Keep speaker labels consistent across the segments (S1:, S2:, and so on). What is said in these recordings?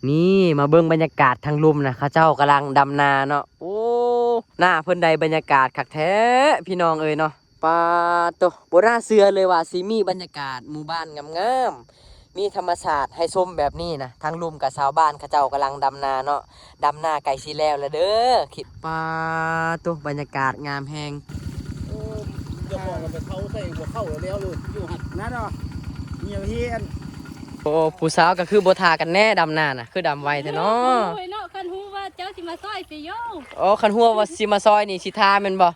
S1: นี่มาเบิ่งบรรยากาศทางลุ่มนะเขาเจ้ากำลังดำนาเนาะโอ้หน้าเพิ่นใดบรรยากาศคักแท้พี่น้องเอ้ยเนาะปาโตบ่น่าเชื่อเลยว่าสิมีบรรยากาศหมู่บ้านงามๆมีธรรมชาติให้ชมแบบนี้นะทางลุ่มกับชาวบ้านเขาเจ้ากำลังดำนาเนาะดำนาไกลสิแล้วละเด้อคิดปาโตบรรยากาศงามแฮง
S2: โอ้จะบอกกันไปเขาใส่หัวเข้าแล้วเลยอยู่หัดนั่นเนาะเหี่ยวเฮียน
S1: โอ้ผู้สาวก็คือบ่ทากันแน่ดำนาน่ะคือดำไวแต่เนาะ
S3: โอ้ยเนาะคันฮู้ว่าเจ้าสิมาซอยสิโย
S1: อ๋อคันหัวว่าสิมาซอยนี่สิทาแม่นบ่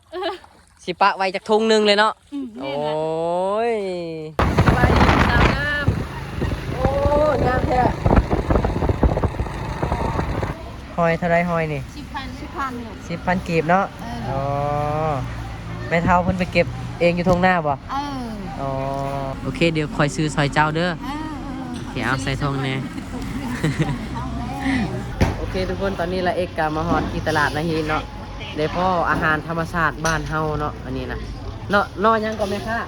S1: สิปะไว้จากทุ่งนึงเลยเนาะ
S3: แม่
S1: โอ้
S3: นล่ะ
S1: ยสบายดีสาวงามโอ้งามแท้หอยเท่าไรหอยนี่
S3: 10,000เนี่ย
S1: 10,000กีบเนาะอ๋อแม่เฒ่าเพิ่นไปเก็บเองอยู่ทุ่งนาบ่
S3: เออ
S1: อ๋อโอเคเดี๋ยวคอยซื้อซอยเจ้าเด้อโอเคเอาใส่ทงแน่ โอเคทุกคนตอนนี้ละเอกกามาฮอดที่ตลาดนาฮีเนาะได้พ่ออาหารธรรมชาติบ้านเฮาเนาะอันนี้นะเนาะนอยังก็แม่ค่ะ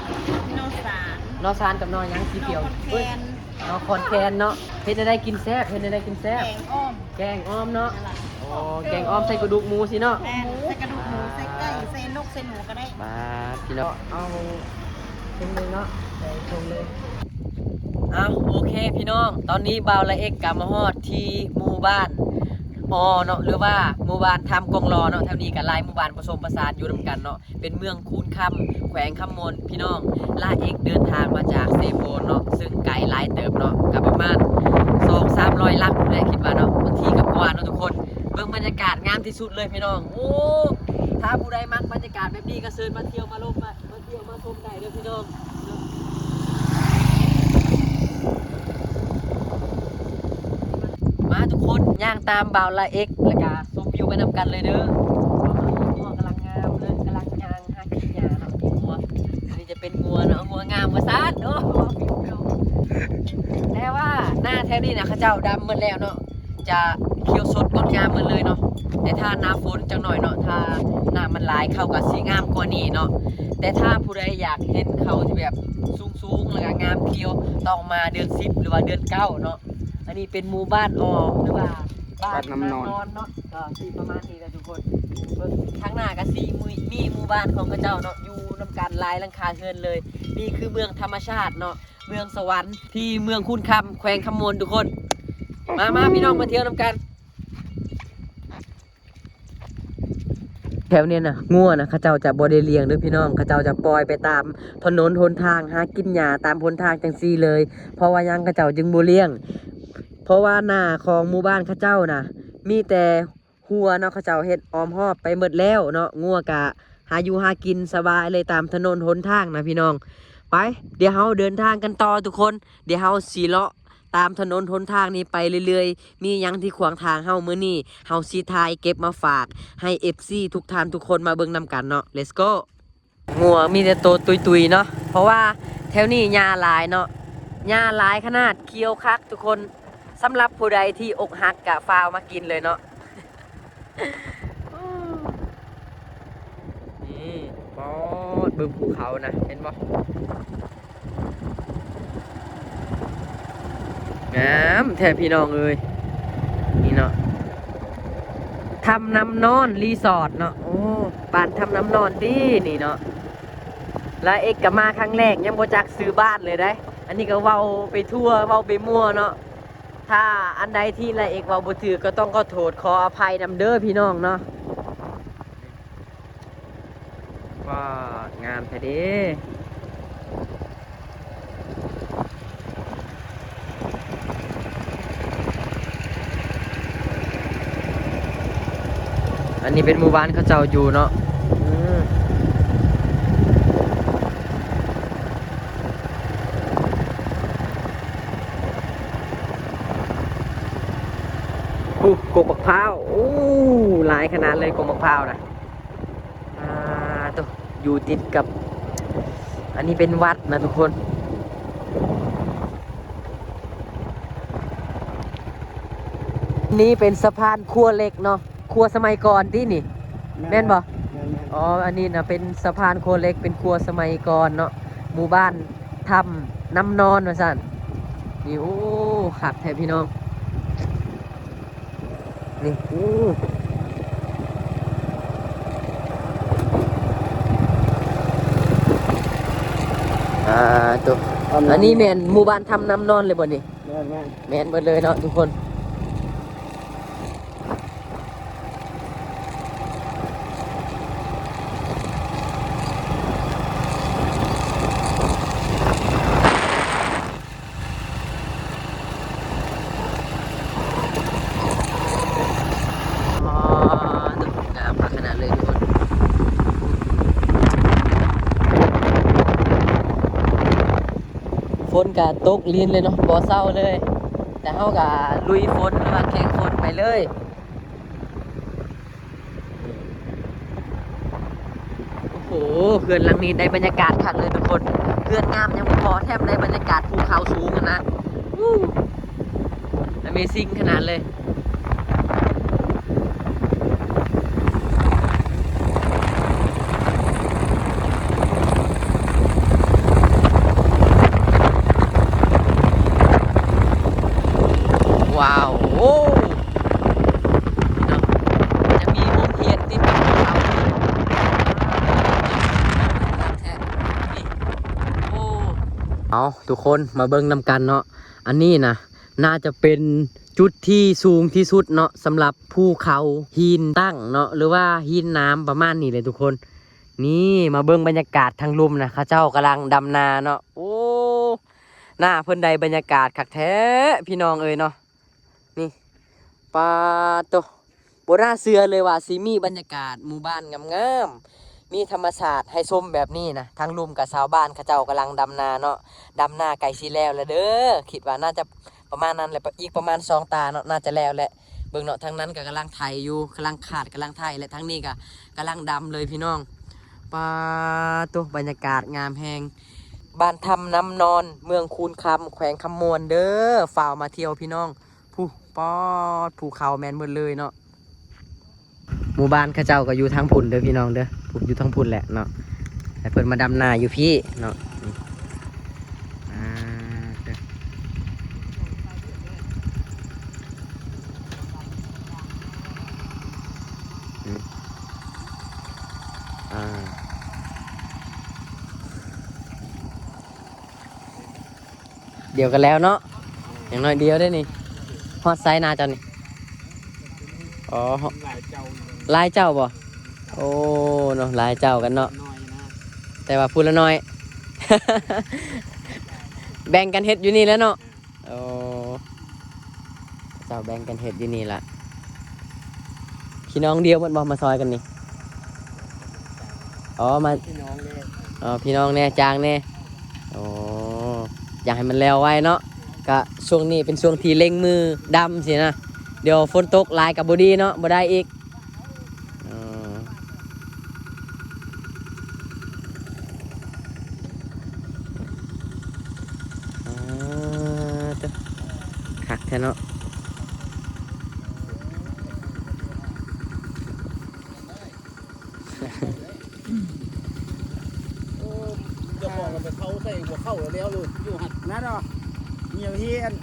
S3: โนสาร
S1: นอซานกับนอยังสีเขียว
S3: แคน
S1: นอคอนแคนเนาะเฮ็ดได้กินแซ่บเฮ็ดได้กินแซ่บ
S3: แกงอ้อม
S1: แกงอ้อมเนาะอ๋อแกงอ้อมใส่กระดูกหมูสิเนาะ
S3: แม่นใส่กระดูกหมูใส่ไก่ใส่นกใส่หนูก็ได้
S1: มาพี่เนาะเอาตรงเลยเนาะใส่ตรงเลยเอาโอเคพี่น้องตอนนี้บ่าวละเอกกามาฮอดที่หมู่บ้านเนาะหรือว่าหมู่บ้านทำกงรอเนาะแถวนี้กับลายหมู่บ้านผสมผสานอยู่รวมกันเนาะเป็นเมืองคูนคำแขวงคำมนพี่น้องลาเอกเดินทางมาจากเซโปนเนาะซึ่งไกลหลายเติบเนาะกับประมาณ200-300 ลักแหละคิดว่าเนาะบางทีกับกว่าเนาะทุกคนเบิ่งบรรยากาศงามที่สุดเลยพี่น้องโอ้ถ้าผู้ใดมักบรรยากาศแบบนี้ก็เชิญมาเที่ยวมาลมมาเที่ยวมาชมได้เด้อพี่น้องมาทุกคนย่างตามบ่าวละเอกแล้วก็ชมวิวไปนำกันเลยเด้องัวกำลังงามเลยกำลังย่างหากินหญ้าเนาะงัวอันนี้จะเป็นงัวเนาะงัวงามว่าซั่นโอ้แต่ว่าหน้าแถวนี้นะเขาเจ้าดำหมดแล้วเนาะจะเขียวสดงดงามหมดเลยเนาะแต่ถ้าหน้าฝนจังหน่อยเนาะถ้าหน้ามันหลายเข้ากับสีงามกว่านี้เนาะแต่ถ้าผู้ใดอยากเห็นเขาที่แบบสูงๆแล้วก็งามเขียวต้องมาเดือน10หรือว่าเดือน9เนาะอันนี้เป็นหมู่บ้านหรือว่าบ้านน้ำนอนเนาะก็สีประมาณนี้แหละทุกคนเบิ่งข้างหน้าก็สีมีหมู่บ้านของเขาเจ้าเนาะอยู่นำกันหลายหลังคาเรือนเลยนี่คือเมืองธรรมชาติเนาะเมืองสวรรค์ที่เมืองคูนคำแขวงคำมนทุกคนมาพี่น้องมาเที่ยวนำกันแถวเนี้ยนะงัวนะเขาเจ้าจะบ่ได้เลี้ยงเด้อพี่น้องเขาเจ้าจะปล่อยไปตามถนนหนทางหากินหญ้าตามหนทางจังซี่เลย เพราะว่ายังเขาเจ้าจึงบ่เลี้ยงเพราะว่าหน้าของหมู่บ้านเขาเจ้านะมีแต่หัวเนาะเขาเจ้าเฮ็ดอ้อมรอบไปหมดแล้วเนาะงัวกะหาอยู่หากินสบายเลยตามถนนหนทางนะพี่น้องไปเดี๋ยวเฮาเดินทางกันต่อทุกคนเดี๋ยวเฮาสิเลาะตามถนนหนทางนี้ไปเรื่อยๆมีหยังที่ขวางทางเฮามื้อนี้เฮาสิถ่ายเก็บมาฝากให้ FC ทุกท่านทุกคนมาเบิ่งนำกันเนาะ let's go งัวมีแต่โตวตุยๆเนาะเพราะว่าแถวนี้หญ้าหลายเนาะหญ้าหลายขนาดเคี้ยวคักทุกคนสำหรับผู้ใดที่อกหักกะฟาวมากินเลยเนาะ นี่ปอดบึงภูเขานะเห็นบ่งามแท้พี่น้องเอ้ยนี่เนาะทำน้ำนอนรีสอร์ทเนาะโอ้บ้านทำน้ำนอนดีนี่เนาะแล้วเอกก็มาครั้งแรกยังบ่จักซื้อบ้านเลยได้ อันนี้ก็เว้าไปทั่วเว้าไปมั่วเนาะถ้าอันใดที่ละเอกเว้าบ่ถือก็ต้องขอโทษขออภัยนำเด้อพี่น้องเนาะว่างามแท้เด้อันนี้เป็นหมู่บ้านเขาเจ้าอยู่เนาะกกมะพร้าวโอ้หลายขนาดเลยกกมะพร้าวนะตัวอยู่ติดกับอันนี้เป็นวัดนะทุกคนนี่เป็นสะพานครัวเล็กเนาะครัวสมัยก่อนที่นี่แม่นบ่อ๋ออันนี้นะเป็นสะพานครัวเล็กเป็นครัวสมัยก่อนเนาะหมู่บ้านทำน้ำนอนว่าซั่นนี่โอ้ขับแท้พี่น้อง นี่ตัวอันนี้แม่นหมู่บ้านทำน้ำนอนเลยบ่นี่
S2: แม่น
S1: แม่นหมดเลยเนาะทุกคนงามขนาดเลยทุกคนฝนกะตกลิ้นเลยเนาะบ่เศร้าเลย แต่เฮากะลุยฝนหรือว่าแข่งฝนไปเลยโอ้โหเขื่อนหลังนี้ได้บรรยากาศคักเลยทุกคนเขื่อนงามยังบ่พอแถมได้บรรยากาศภูเขาสูงกันนะAmazing ขนาดเลยว้าวโอ้เนาะจะมีมุมเทียนที่เป็นภูเขาแท้นี่โอ้เอาทุกคนมาเบิ่งนำกันเนาะอันนี้นะน่าจะเป็นจุดที่สูงที่สุดเนาะสำหรับภูเขาหินตั้งเนาะหรือว่าหินน้ำประมาณนี้เลยทุกคนนี่มาเบิ่งบรรยากาศทางลุ่มนะเขาเจ้ากำลังดำนาเนาะโอ้หน้าเพิ่นใดบรรยากาศคักแท้พี่น้องเอ้ยเนาะนี่ปาโตโบราณเสือเลยว่าสิมีบรรยากาศหมู่บ้านงามๆมีธรรมชาติให้ชมแบบนี้นะทางลุ่มกับชาวบ้านเขาเจ้ากำลังดำนาเนาะดำนาไก่สิแล้วเด้อคิดว่าน่าจะประมาณนั้นแหละอีกประมาณ2 ตาเนาะน่าจะแล้วแหละเบิ่งเนาะทางนั้นก็กำลังไถอยู่กำลังขาดกำลังไถและทางนี้ก็กำลังดำเลยพี่น้องปาโตบรรยากาศงามแฮงบ้านทำน้ำนอนเมืองคูนคำแขวงคำมวนเด้อฝ่าวมาเที่ยวพี่น้องผู้ปอดภูเขาแมนหมดเลยเนาะหมู่บ้านเข้าเจ้าก็อยู่ทางพุ่นเด้อพี่น้องเด้อผมอยู่ทางพุ่นแหละเนาะแต่เพิ่นมาดำนาอยู่พี่เนาะเดียวกันแล้วเนาะอย่างน้อยเดียวได้นี่ฮอดไซนาเจ้านี่อ๋อลายเจ้าบ่โอ้เนาะลายเจ้ากันเนาะแต่ว่าพูดละน้อย แบ่งกันเฮ็ดอยู่นี่แล้วเนาะโอ้เจ้าแบ่งกันเฮ็ดอยู่นี่ละพี่น้องเดียวมันบ่มาซอยกันนี่อ๋อมาอ๋อพี่น้องแน่จางแน่โอ้อยากให้มันแล้วไว้เนาะก็ช่วงนี้เป็นช่วงที่เล็งมือดำสินะเดี๋ยวฝนตกลายกับบดีเนาะบ่ได้อีกคักแท้เนาะ
S2: เจ้าของมันไปเขาใส่หัวเข้าแล้วเลยอยู่หัดนั่นเนาะเหนียวเฮียน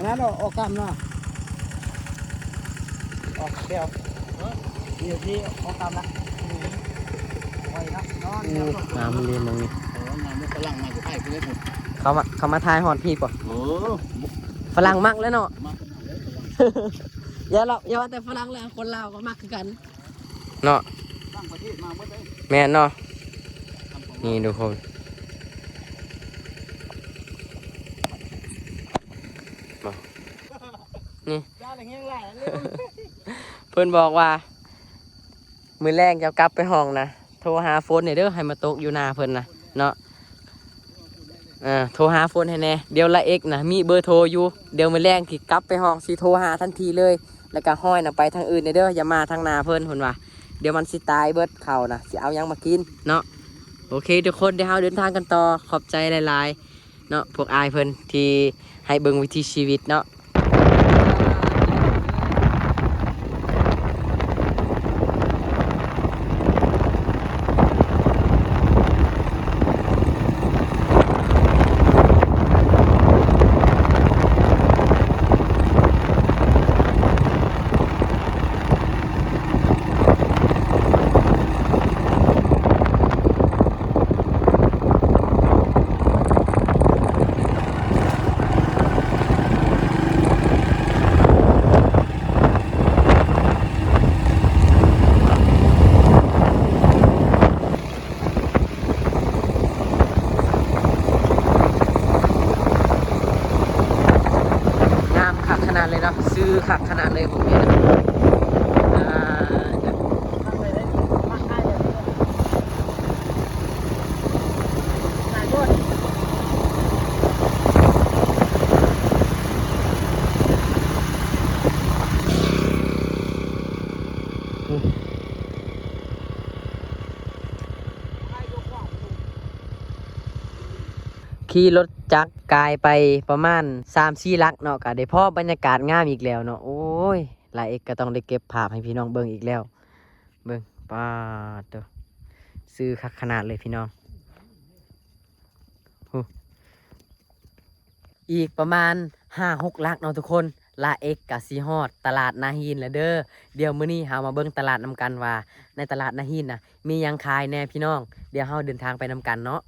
S2: นั่นเนาะออกกำเนาะออกเดียวเหนียวที่ออกกำนะไว้นะนอน
S1: น้ำมันเรียนตรงนี้
S2: น้ำมันฝรั่งมาจะไทยไปเลยหมด
S1: เขามาทายฮอดพี่ป่ะฝรั่งมักแล้วเนาะอย่าว่าแต่ฝรั่งแล้วคนลาวก็มักคือกันเนาะแม่นเนาะนี่ทุกคนนี่เพื่อนบอกว่ามือแรกจะกลับไปห้องนะโทรหาโฟนเนี่ยเด้อให้มาตกอยู่หน้าเพื่อนนะเนาะโทรหาโฟนให้แน่เดี๋ยวละเอกนะมีเบอร์โทรอยู่เดี๋ยวมือแรกที่กลับไปห้องสิโทรหาทันทีเลยแล้วก็ห้อยนะไปทางอื่นเด้ออย่ามาทางหน้าเพื่อนคนว่าเดี๋ยวมันสิตายเบิดเข่านะสิเอายังมากินเนาะโอเคทุกคนเดี๋ยวเราเดินทางกันต่อขอบใจหลายๆเนาะพวกอายเพื่อนที่ให้เบิ่งวิถีชีวิตเนาะ เนาะซื้อคักขนาดเลยผมเนี่ยอ่าขี่รถจักรกายไปประมาณ3-4 ลักเนาะก็ได้พอบรรยากาศงามอีกแล้วเนาะโอ้ยหลายเอกก็ต้องได้เก็บภาพให้พี่น้องเบิ่งอีกแล้วเบิ่งป้าดเด้อซื้อคักขนาดเลยพี่น้องอีกประมาณ5-6 ลักเนาะทุกคนลาเอกกะสีฮอดตลาดนาฮีนแล้วเด้อเดี๋ยวมื้อนี้เฮามาเบิ่งตลาดนำกันว่าในตลาดนาฮีนน่ะมีหยังขายแน่พี่น้องเดี๋ยวเฮาเดินทางไปนำกันเนาะ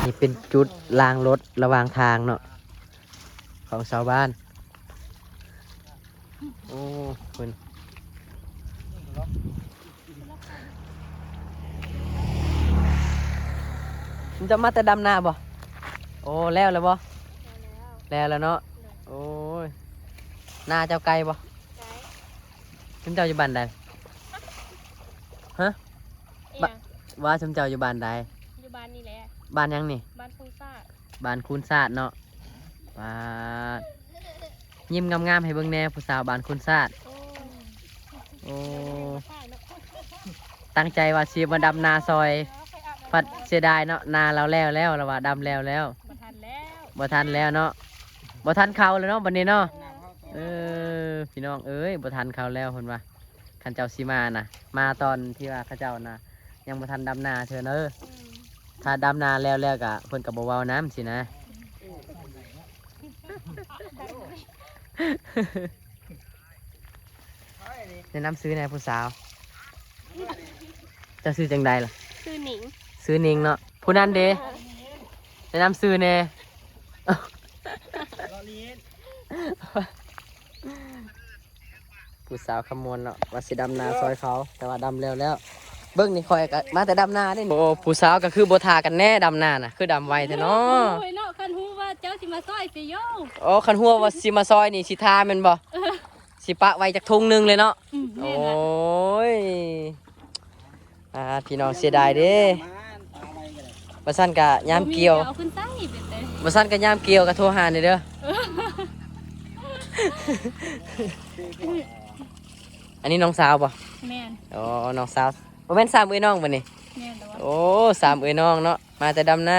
S1: นี่เป็นจุดล้างรถระหว่างทางเนาะของชาวบ้านโอ้คุณมันจะมาแต่ดำนาบ่โอ้แล้วบ่แล้วเนาะโอ้ยนาเจ้าไก่บ่ชุมเจ้าอยู่บ้านใดฮะว่าชุมเจ้าอยู่บ้านใด
S3: อยู่บ้านนี่แหละ
S1: บ้านยังนี่
S3: บ้านฟูซ่า
S1: บ้านคูนซาดเนาะบ้าน ยิ้มงามๆให้เบิ่งแน่ผู้สาวบ้านคุณซาดโอ้ตั้งใจว่าสิมาดำนาซอยพัดเสียดายเนาะนาเราแล้วเราว่าดำแล้ว
S3: บ่ทันแล้ว
S1: บ่ทันแล้วเนาะบ่ทันเขาแล้วเนาะบัดนี้เนาะพี่น้องเอ้ยบ่ทันเขาแล้วเพิ่นว่าคันเจ้าสิมาน่ะมาตอนที่ว่าเขาเจ้าน่ะยังบ่ทันดำนาเถอะเด้อถ้าดำนาแล้วก็เพิ่นก็บ่เว้าน้ำสินะแนะนำซื้อในผู้สาวจะซื้อจังใดล่ะ
S3: ซื้อหนิง
S1: ซื้อนิงเนาะผู้นั้นเด้แนะนำซื้อแน่ผู้สาวขมวลเนาะว่าสิดำนาซอยเขาแต่ว่าดำแล้วเบิ้งนี่คอยมาแต่ดำนาได้โอ้ผู้สาวก็คือโบทากันแน่ดำนาน่ะคือดำไวแต่เนาะ
S3: โอ้ยเนาะคันฮู้ว่าเจ้าสิมาซอยสิโย
S1: โอ้คันหัวว่าสิมาซอยนี่สิทาแม่นบ่สิปะไว้จากทุ่งนึงเลยเนาะโอ้ยพี่น้องเสียดายเด้บ่ซั่นก็ยามเกี่ยวบ่ซั่นก็ยามเกี่ยวก็โทรหาเด้ออันนี้น้องสาวบ่
S3: แม่น
S1: อ๋อน้องสาวบ่แม่น3เอ้ยน้องบ่นี่
S3: แม่นดอก
S1: โอ้3เอ้ยน้องเนาะมาแต่ดำนา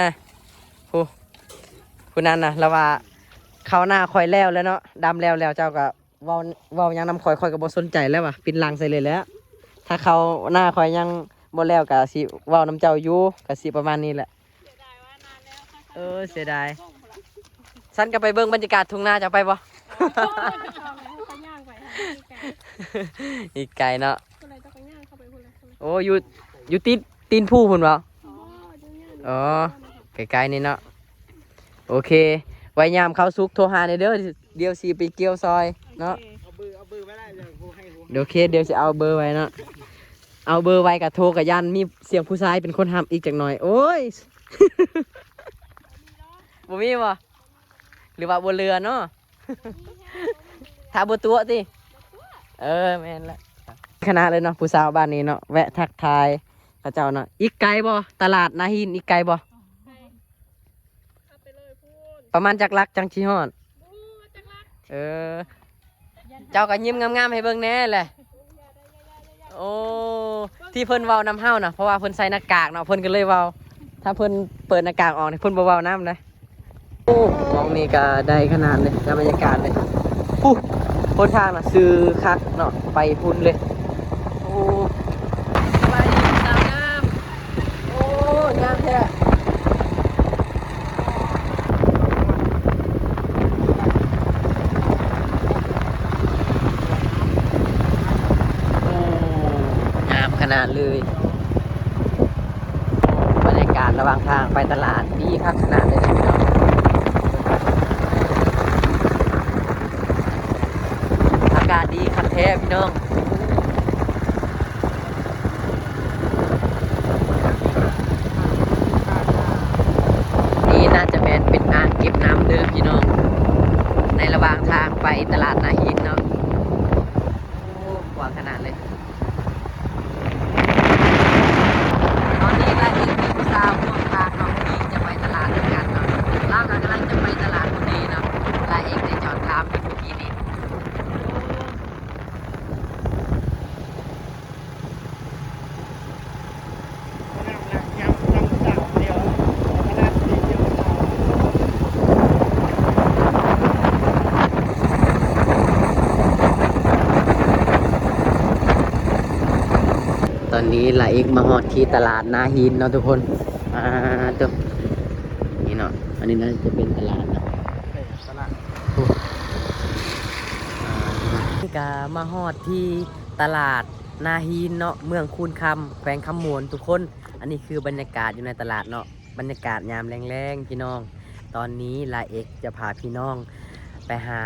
S1: ผู้นั้นน่ะแล้วว่าเข้าหน้าคอยแล้วเนาะดำแล้วเจ้าก็เว้ายังนำคอยก็บ่สนใจแล้วว่ะปินลังใส่เลยแล้วถ้าเขาหน้าคอยยังบ่แล้วก็สิเว้านำเจ้าอยู่ก็สิประมาณนี้แหละเสียดายฉันก็ไปเบิ่งบรรยากาศทุ่งนาจะไปบ่อีกไกลเนาะโอ้อยู่ตีนผู้พุ่นบ่อ๋อไกลๆนี่เนาะโอเคไว้ยามเขาสุกโทรหาเด้อเดี๋ยวสิไปเกี่ยวซอยเนาะ
S2: เอาเบอร์ไว้ได้เลยผู้ให้ผู้
S1: เดี๋ยวสิเอาเบอร์ไว้เนาะเอาเบอร์ไว้กับโทรกับยันมีเสียงผู้ชายเป็นคนทำอีกจักหน่อยโอ้ย บ่มีบ่หรือว่าบนเรือเนาะ ถ้าบนตัวสิแม่นละคณะเลยเนาะผู้สาวบ้านนี้เนาะแวะทักทายพระเจ้าเนาะอีกไกลบ่ตลาดนาหินอีกไกลบ่ประมาณจักรักจังชีฮอดเจ้าก็ยิ้มงามๆให้เบิ่งแน่แหละโอ้ที่เพิ่นเว้านำเฮานะเพราะว่าเพิ่นใส่หน้ากากเนาะเพิ่นก็เลยเว้าถ้าเพิ่นเปิดหน้ากากออกนี่เพิ่นบ่เว้านำนะโอ้มองนี่ก็ได้ขนาดเลยบรรยากาศเลยคนทางน่ะซื้อคักเนาะไปพุ่นเลยโอ้สบายดีสาวงามโอ้งามแท้ ขนาดเลยบรรยากาศระหว่างทางไปตลาดดีคักขนาดเลยพี่น้องอากาศดีคักแท้พี่น้องนี่น่าจะเป็นอ่างเก็บน้ำเดิมพี่น้องในระหว่างทางไปตลาดนาฮินเนาะกว้างขนาดเลยตอนนี้ได้ยินมีผู้สาวร่วมทางเนาะที่จะไปตลาดด้วยกันเนาะเรากำลังจะไปตลาดพอดีเนาะลาเองได้จอดถามอยู่เมื่อกี้นี้ตอนนี้ลาเอกมาฮอดที่ตลาดนาฮินเนาะทุกคนตัวนี่เนาะอันนี้น่าจะเป็นตลาดเนาะ นี่ก็มาฮอดที่ตลาดนาฮีนเนาะเมืองคูนคำแขวงคำมวนทุกคนอันนี้คือบรรยากาศอยู่ในตลาดเนาะบรรยากาศยามแรงๆพี่น้องตอนนี้ลาเอกจะพาพี่น้องไปหา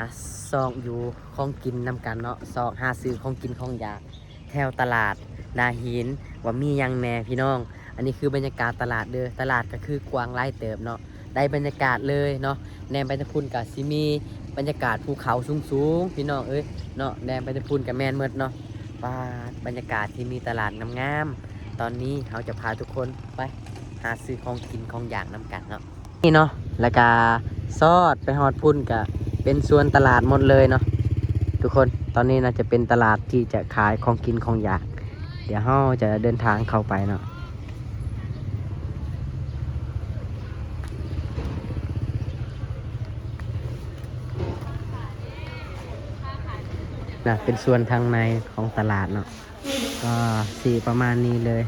S1: ซองอยู่ของกินนำกันเนาะซองหาซื้อของกินของอยากแถวตลาดนาฮีนว่ามีหยังแหน่พี่น้อง อันนี้คือบรรยากาศตลาดเด้อตลาดก็คือกว้างไร่เติบเนาะได้บรรยากาศเลยเนาะแนมไปทางพุ่นกับซิมีบรรยากาศภูเขาสูงๆพี่น้องเอ้ยเนาะแนมไปทางพุ่นกับแมนเมดเนาะว่าบรรยากาศที่มีตลาดงามๆตอนนี้เราจะพาทุกคนไปหาซื้อของกินของอยากนำกันเนาะนี่เนาะแล้วก็ซอดไปฮอดพุ่นกับเป็นสวนตลาดหมดเลยเนาะทุกคนตอนนี้น่าจะเป็นตลาดที่จะขายของกินของอยากเดี๋ยวเราจะเดินทางเข้าไปเนาะเป็นส่วนทางในของตลาดเนาะก็สีประมาณนี้เลย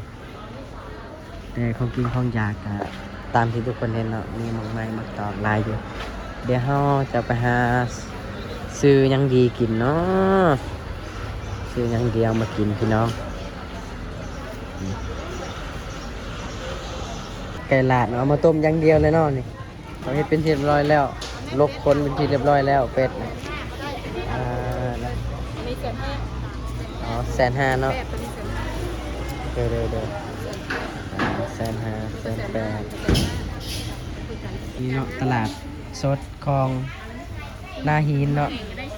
S1: ของกินของอยากตามที่ทุกคนเห็นเนาะมีมังไม้มักตอกลายอยู่เดี๋ยวเราจะไปหาซื้อยังดีกินเนาะซื้อยังเดียวมากินพี่น้องไก่ลาดเอามาต้มยังเดียวเลยเนาะนี่เราให้เป็นที่เรียบร้อยแล้วลกคนเป็นที่เรียบร้อยแล้วเป็ดอ๋อ150,000เนาะเดี๋ยว150,000นี่เนาะตลาดสดของนาฮีนเนาะ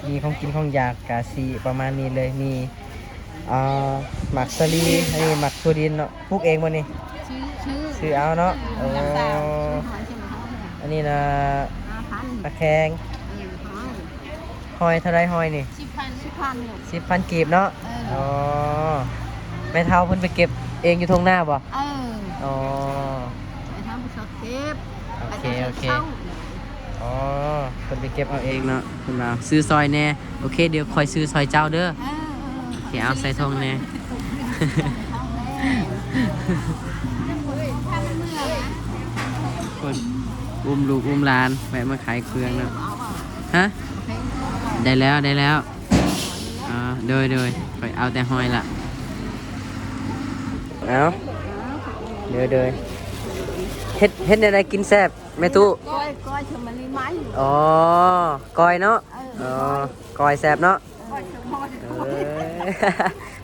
S1: มีของกินของอยากกาซีประมาณนี้เลยมีหมักสลีอันนี้หมักถั่วดินเนาะปลูกเองบ่นี่ซื้อเอาเนาะอันนี้นะตะแคงหอยเท่าไรหอยนี่10,000กีบเนาะอ๋อแม่เฒ่าเพิ่นไปเก็บเองอยู่ทงหน้าบ่อ๋อโอเคอ๋อเพิ่นไปเก็บเอาเองเนาะเพิ่นว่าซื้อซอยแน่โอเคเดี๋ยวคอยซื้อซอยเจ้าเด้อโอเคเอาใส่ทงแน่ คนอุ้มลูกอุ้มหลานแวะมาขายเครื่องเนาะฮะได้แล้วโดยคอยเอาแต่หอยละเอาเดี๋ยวเฮ็ดอะไรกินแซ่บแม่ตู้ก้อยชมลีไม้อ๋อก้อยเนาะอ๋อก้อยแซ่บเนาะ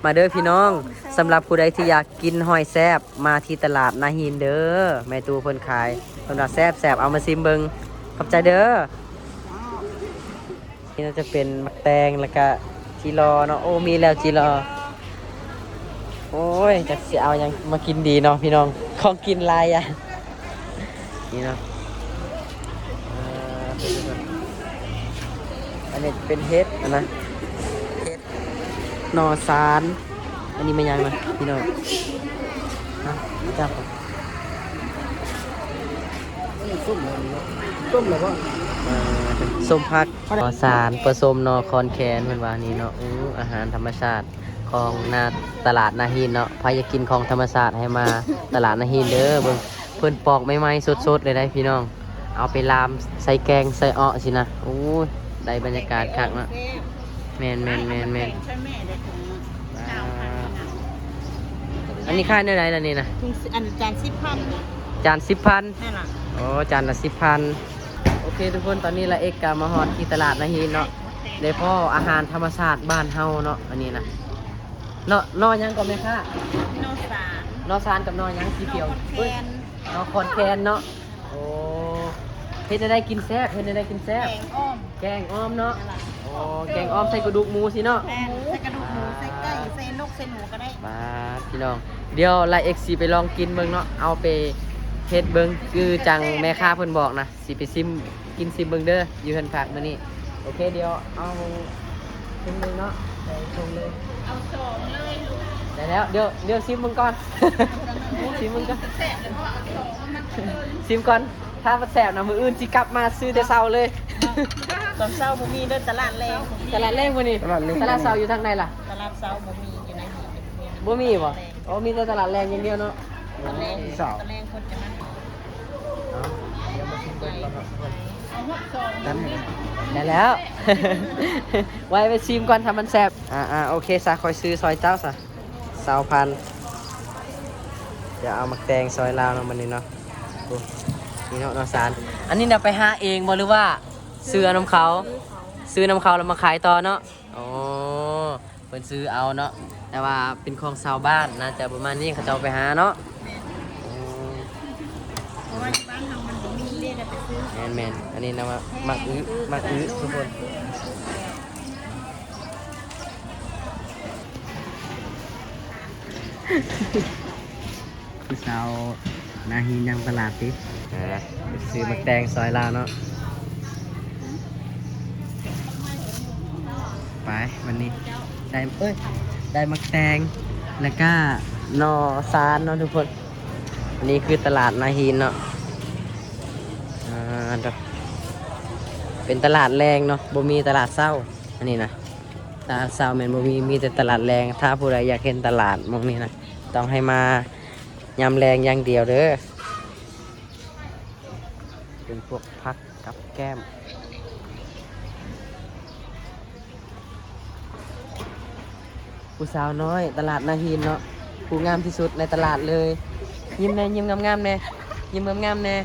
S1: มาเด้อพี่น้องสำหรับผู้ใดที่อยากกินหอยแซ่บมาที่ตลาดนาฮินเด้อแม่ตู้เพิ่นขายสำหรับแซ่บเอามาซิมเบิ่งขอบใจเด้อนี่น่าจะเป็นมักแตงแล้วก็จีรอเนาะโอ้มีแล้วจีรอโอ้ยจะสิเอายังมากินดีเนาะพี่น้องของกินลายอ่ะนี่เนาะอันนี้เป็นเฮ็ดนะเฮ็ดนอซานอันนี้ไม่ยังนะพี่น้องนะจับส้มหรือว่าส้มพักนอซานผสมนอคอนแคนเป็นว่านี่เนาะอาหารธรรมชาติของนาตลาดนาฮีนเนาะพายกินของธรรมชาติให้มาตลาดนาฮีนเด้อเบิ่งเพิ่นปอกใหม่ๆสดๆเลยได้พี่น้องเอาไปลามใส่แกงใส่อ้อสินะโอ้ยได้บรรยากาศคักเนาะแม่น อันนี้ค่ายเท่าไหร่ล่ะนี่นะ
S4: ถุงอันจาน10,000
S1: จาน10,000
S4: นั่นล่ะ
S1: โอ้จานละ10,000โอเคทุกคนตอนนี้ละเอกกามาฮอดที่ตลาดนาฮีเนาะได้พ่ออาหารธรรมชาติบ้านเฮาเนาะอันนี้นะเนาะนอยังก็แม่ค่ะ
S4: โนสาร
S1: นอซานกับนอยังสีเขียว
S4: แค
S1: เอ้ย
S4: น
S1: นอคอนแคนเนาะโอ้เฮ็ดได้กินแซ่บเฮ็ดได้กินแซ่
S4: แก
S1: บ
S4: งอ้อม
S1: แกงอ้อมเนาะ
S4: นั่นล่ะ
S1: โอ้แกงอ้อมใส่กระดูกหมูสิเนาะ
S4: แม่นใส่กระดูกหมูใส่ไก่ใส่นกใส่หนูก็ได้
S1: มาพี่น้องเดี๋ยวไลเอ็กซีไปลองกินเบิ่งเนาะเอาไปเฮ็ดเบิ่งคือจังแม่ค้าเพิ่นบอกนะสิไปซิมกินซิมเบิ่งเด้ออยู่เพิ่นผักมื้อนี้โอเคเดี๋ยวเอาซิมเบิ่งเนาะไปชงเลย
S4: เอาสองเลยลูก
S1: ได้แล้วเดี๋ยวซิมเบิ่งก่อน ซิมเบิ่งก่อน
S4: แซ่บแล้วเพราะเอาสองมันเกิน
S1: ซิมก่อนถ้ามันแซ่บนะมื้ออื่นสิกลับมาซื้อแต่เช้าเลย
S4: ตอนเช้าบ่มีเด้อตลาดแรง
S1: ตลาดแรกมื้อนี้ตลาดเช้าอยู่ทางใดล่ะ
S4: ตลาดเช้าบ่มีอยู่ในหีบ
S1: บ่มีบ่อ๋อมีแต่ตลาดแรงอย่างเดียวเนาะ
S4: ตอนแรก
S1: เช้า
S4: ตอนแรกคนจะมา
S1: เอาเดี๋ยวมาซิมเบิ่งก่อนเนาะ
S4: เอาหกสอง
S1: ได้แล้ว ไว้ไปชิมก่อนทำมันแซ่บโอเคซะคอยซื้อซอยเจ้าซะ20,000เดี๋ยวเอามักแตงซอยลาวเนาะมันนี่เนาะโอ้นี่เนาะนอสารอันนี้เนี่ยไปหาเองบ่หรือว่าซื้อน้ำเขาซื้อน้ำเขาแล้วมาขายต่อเนาะอ๋อเพิ่นซื้อเอาเนาะแต่ว่าเป็นของชาวบ้านน่าจะประมาณนี้เขาจะเอาไปหาเนาะอืม
S4: เพราะว่าที่บ้านเรามันบ่มีเรียกไปซื้อ
S1: แมนอันนี้นะว่ามักอื้อทุกคนพี่สาวนาฮียังตลาดสิซื้อมักแตงซอยลาวเนาะไปวันนี้ได้มักแตงแล้วก็นอซานเนาะทุกคนอันนี้คือตลาดนาฮีนเนาะเดี๋ยวเป็นตลาดแรงเนาะบ่มีตลาดเศร้าอันนี้นะตลาดเศร้าแม่นบ่มีแต่ตลาดแรงถ้าผู้ใดอยากเห็นตลาดหมองนี้นะต้องให้มายำแรงอย่างเดียวเด้อเป็นพวกผักกับแก้มผู้สาวน้อยตลาดนาฮีนเนาะผู้งามที่สุดในตลาดเลยยิ้มแน่ยิ้มงามๆแน่ยิ้มงามๆแน่